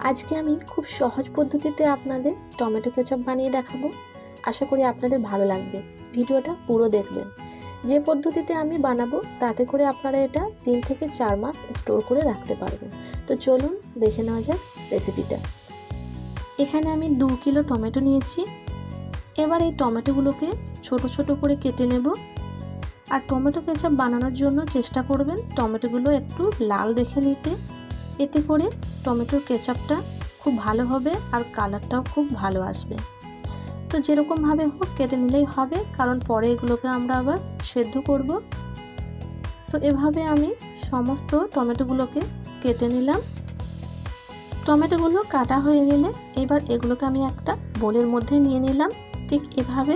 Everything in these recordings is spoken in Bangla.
আজকে আমি খুব সহজ পদ্ধতিতে আপনাদের টমেটো কেচাপ বানিয়ে দেখাবো। আশা করি আপনাদের ভালো লাগবে। ভিডিওটা পুরো দেখবেন। যে পদ্ধতিতে আমি বানাবো তাতে করে আপনারা এটা 3 থেকে 4 মাস স্টোর করে রাখতে পারবেন। তো চলুন দেখে নেওয়া যাক রেসিপিটা। এখানে আমি 2 কিলো টমেটো নিয়েছি। এবার এই টমেটোগুলোকে ছোট ছোট করে কেটে নেব। আর টমেটো কেচাপ বানানোর জন্য চেষ্টা করবেন টমেটোগুলো একটু লাল দেখে নিতে। এতে করে টমেটোর কেচাপটা খুব ভালো হবে আর কালারটাও খুব ভালো আসবে। তো যেরকমভাবে হোক কেটে নিলেই হবে, কারণ পরে এগুলোকে আমরা আবার সেদ্ধ করব। তো এভাবে আমি সমস্ত টমেটোগুলোকে কেটে নিলাম। টমেটোগুলো কাটা হয়ে গেলে এবার এগুলোকে আমি একটা বোলের মধ্যে নিয়ে নিলাম, ঠিক এভাবে।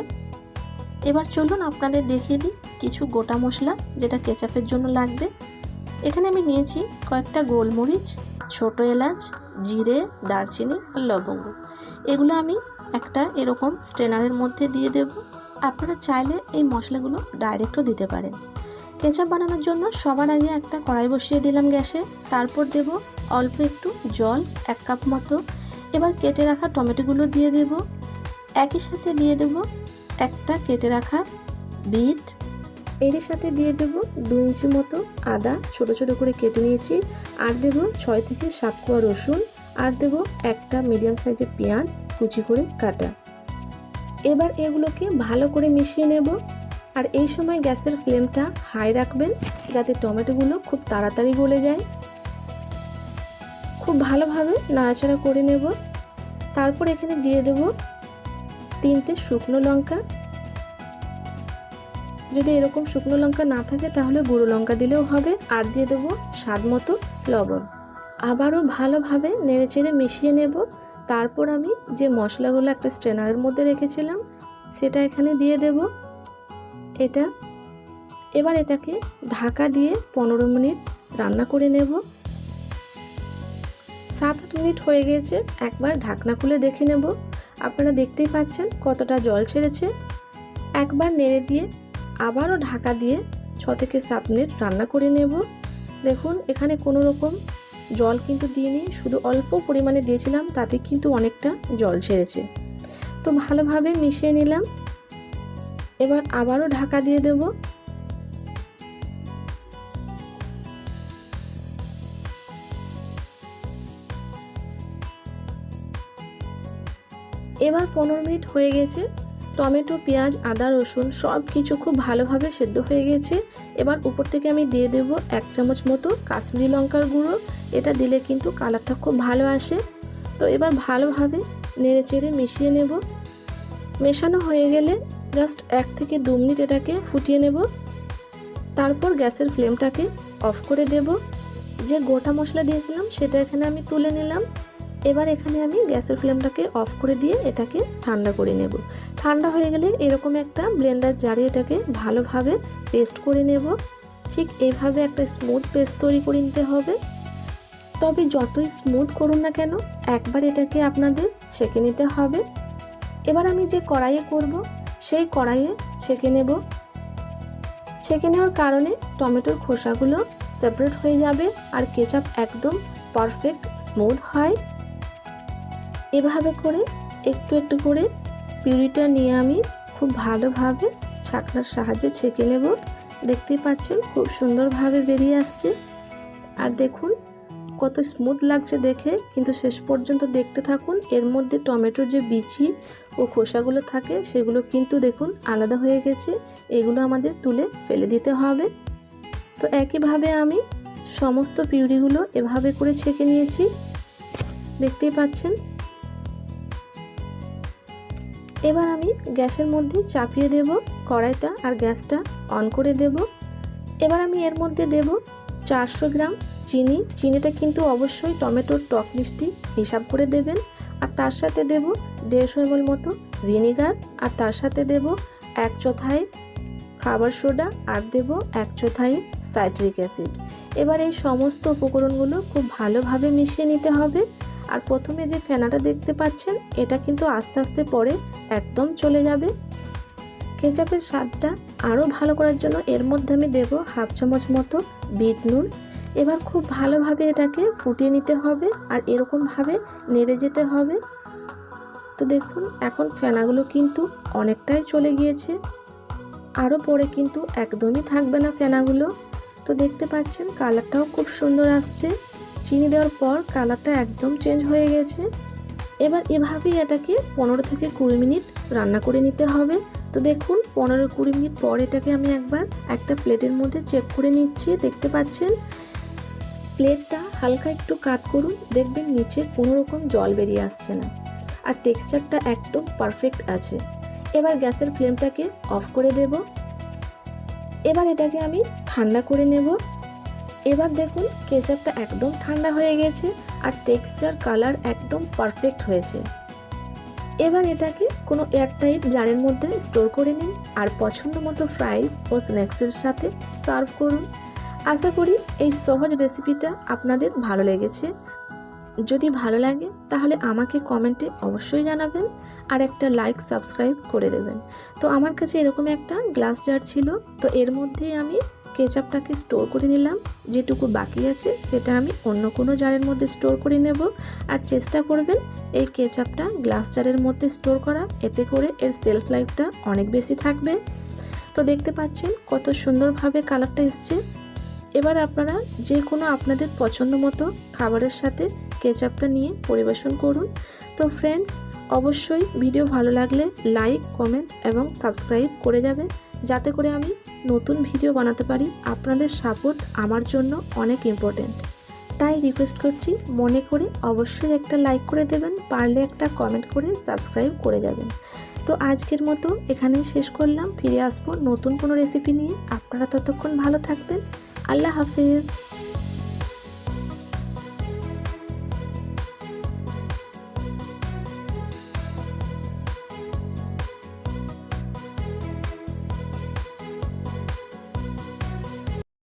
এবার চলুন আপনাদের দেখিয়ে দিই কিছু গোটা মশলা যেটা কেচাপের জন্য লাগবে। এখানে আমি নিয়েছি কয়েকটা গোলমরিচ, ছোট এলাচ, জিরে, দারচিনি আর লবঙ্গ। এগুলো আমি একটা এরকম স্ট্রেনারের মধ্যে দিয়ে দেব। আপনারা চাইলে এই মশলাগুলো ডাইরেক্টও দিতে পারেন। কেচাপ বানানোর জন্য সবার আগে একটা কড়াই বসিয়ে দিলাম গ্যাসে। তারপর দেব অল্প একটু জল, 1 কাপ মতো। এবার কেটে রাখা টমেটোগুলো দিয়ে দেব। একই সাথে দিয়ে দেব একটা কেটে রাখা বিট। এর সাথে দিয়ে দেব 2 ইঞ্চি মতো আদা ছোট ছোট করে কেটে নিয়েছি। আর দেব 6 থেকে 7 কোয়া রসুন। আর দেব একটা মিডিয়াম সাইজের পেঁয়াজ কুচি করে কাটা। এবার এগুলোকে ভালো করে মিশিয়ে নেব। আর এই সময় গ্যাসের ফ্লেমটা হাই রাখবেন যাতে টমেটোগুলো খুব তাড়াতাড়ি গলে যায়। খুব ভালোভাবে নাড়াচাড়া করে নেব। তারপর এখানে দিয়ে দেব 3টে শুকনো লঙ্কা। যদি এরকম শুকনো লঙ্কা না থাকে তাহলে গুঁড়ো লঙ্কা দিলেও হবে। আর দিয়ে দেবো স্বাদ মতো লবণ। আবারও ভালোভাবে নেড়েচেড়ে মিশিয়ে নেব। তারপর আমি যে মশলাগুলো একটা স্ট্রেনারের মধ্যে রেখেছিলাম সেটা এখানে দিয়ে দেব। এবার এটাকে ঢাকা দিয়ে 15 মিনিট রান্না করে নেব। 7-8 মিনিট হয়ে গেছে। একবার ঢাকনা খুলে দেখে নেব। আপনারা দেখতেই পাচ্ছেন কতটা জল ছেড়েছে। একবার নেড়ে দিয়ে আবারও ঢাকা দিয়ে 6 থেকে 7 মিনিট রান্না করে নেব। দেখুন এখানে কোনো রকম জল কিন্তু দিইনি, শুধু অল্প পরিমাণে দিয়েছিলাম, তাতে কিন্তু অনেকটা জল ছেড়েছে। তো ভালোভাবে মিশিয়ে নিলাম। এবার আবারও ঢাকা দিয়ে দেব। এবার 15 মিনিট হয়ে গেছে। টমেটো, পেঁয়াজ, আদা, রসুন সব কিছু খুব ভালোভাবে সেদ্ধ হয়ে গেছে। এবার উপর থেকে আমি দিয়ে দেব 1 চামচ মতো কাশ্মীরি লঙ্কার গুঁড়ো। এটা দিলে কিন্তু কালারটা খুব ভালো আসে। তো এবার ভালোভাবে নেড়েচেড়ে মিশিয়ে নেব। মেশানো হয়ে গেলে জাস্ট 1 থেকে 2 মিনিট এটাকে ফুটিয়ে নেব। তারপর গ্যাসের ফ্লেমটাকে অফ করে দেব। যে গোটা মশলা দিয়েছিলাম সেটা এখানে আমি তুলে নিলাম। এবার এখানে আমি গ্যাসের ফ্লেমটাকে অফ করে দিয়ে এটাকে ঠান্ডা করে নেব। ঠান্ডা হয়ে গেলে এরকম একটা ব্লেন্ডার জারে এটাকে ভালোভাবে পেস্ট করে নেব। ঠিক এইভাবে একটা স্মুথ পেস্ট তৈরি করে নিতে হবে। তবে যতই স্মুথ করুন না কেন একবার এটাকে আপনাদের ছেঁকে নিতে হবে। এবার আমি যে কড়াইয়ে করব সেই কড়াইয়ে ছেঁকে নেব। ছেঁকে নেওয়ার কারণে টমেটোর খোসাগুলো সেপারেট হয়ে যাবে আর কেচাপ একদম পারফেক্ট স্মুথ হয়। এভাবে করে একটু একটু করে পিউরিটা নিয়ে আমি খুব ভালোভাবে ছাঁকনার সাহায্যে ছেঁকে নেব। দেখতেই পাচ্ছেন খুব সুন্দরভাবে বেরিয়ে আসছে। আর দেখুন কত স্মুথ লাগছে দেখে, কিন্তু শেষ পর্যন্ত দেখতে থাকুন। এর মধ্যে টমেটোর যে বিচি ও খোসাগুলো থাকে সেগুলো কিন্তু দেখুন আলাদা হয়ে গেছে। এগুলো আমাদের তুলে ফেলে দিতে হবে। তো একইভাবে আমি সমস্ত পিউরিগুলো এভাবে করে ছেঁকে নিয়েছি, দেখতেই পাচ্ছেন। এবার আমি গ্যাসের মধ্যে চাপিয়ে দেব কড়াইটা আর গ্যাসটা অন করে দেব। এবার আমি এর মধ্যে দেব 400 গ্রাম চিনি। চিনিটা কিন্তু অবশ্যই টমেটোর টক মিষ্টি হিসাব করে দেবেন। আর তার সাথে দেব 150 ml মতো ভিনেগার। আর তার সাথে দেব 1/4 খাবার সোডা। আর দেব 1/4 সাইট্রিক অ্যাসিড। এবার এই সমস্ত উপকরণগুলো খুব ভালোভাবে মিশিয়ে নিতে হবে। আর প্রথমে যে ফেনাটা দেখতে পাচ্ছেন এটা কিন্তু আস্তে আস্তে পরে একদম চলে যাবে। কেচাপের স্বাদটা আরও ভালো করার জন্য এর মধ্যে আমি দেব 1/2 চামচ মতো বিট নুন। এবার খুব ভালোভাবে এটাকে ফুটিয়ে নিতে হবে আর এরকমভাবে নেড়ে যেতে হবে। তো দেখুন এখন ফেনাগুলো কিন্তু অনেকটাই চলে গিয়েছে, আরও পরে কিন্তু একদমই থাকবে না ফেনাগুলো। তো দেখতে পাচ্ছেন কালারটাও খুব সুন্দর আসছে, চিনি দেওয়ার পর কালারটা একদম চেঞ্জ হয়ে গেছে। এবার এভাবেই এটাকে 15 থেকে 20 মিনিট রান্না করে নিতে হবে। তো দেখুন 15-20 মিনিট পর এটাকে আমি একবার একটা প্লেটের মধ্যে চেক করে নিচ্ছি। দেখতে পাচ্ছেন প্লেটটা হালকা একটু কাত করুন, দেখবেন নিচে কোনো রকম জল বেরিয়ে আসছে না আর টেক্সচারটা একদম পারফেক্ট আছে। এবার গ্যাসের ফ্লেমটাকে অফ করে দেব। এবার এটাকে আমি ঠান্ডা করে নেব। এবার দেখুন কেচাপটা একদম ঠান্ডা হয়ে গেছে আর টেক্সচার কালার একদম পারফেক্ট হয়েছে। এবার এটাকে কোনো এয়ারটাইট জারের মধ্যে স্টোর করে নিন আর পছন্দ মতো ফ্রাই ও স্ন্যাক্সের সাথে সার্ভ করুন। আশা করি এই সহজ রেসিপিটা আপনাদের ভালো লেগেছে। যদি ভালো লাগে তাহলে আমাকে কমেন্টে অবশ্যই জানাবেন আর একটা লাইক সাবস্ক্রাইব করে দেবেন। তো আমার কাছে এরকম একটা গ্লাস জার ছিল, তো এর মধ্যেই আমি কেচাপটাকে স্টোর করে নিলাম। যেটুকু বাকি আছে সেটা আমি অন্য কোনো জারের মধ্যে স্টোর করে নেব। আর চেষ্টা করবেন এই কেচাপটা গ্লাস জারের মধ্যে স্টোর করা, এতে করে এর সেলফ লাইফটা অনেক বেশি থাকবে। তো দেখতে পাচ্ছেন কত সুন্দরভাবে কালারটা এসছে। এবার আপনারা যে কোনো আপনাদের পছন্দ মতো খাবারের সাথে কেচাপটা নিয়ে পরিবেশন করুন। তো ফ্রেন্ডস, অবশ্যই ভিডিও ভালো লাগলে লাইক, কমেন্ট এবং সাবস্ক্রাইব করে যাবেন, যাতে করে আমি নতুন ভিডিও বানাতে পারি। আপনাদের সাপোর্ট আমার জন্য অনেক ইম্পর্টেন্ট, তাই রিকোয়েস্ট করছি মনে করে অবশ্যই একটা লাইক করে দেবেন, পারলে একটা কমেন্ট করে সাবস্ক্রাইব করে যাবেন। তো আজকের মতো এখানেই শেষ করলাম, ফিরে আসবো নতুন কোনো রেসিপি নিয়ে। আপনারা ততক্ষণ ভালো থাকবেন। আল্লাহ হাফেজ।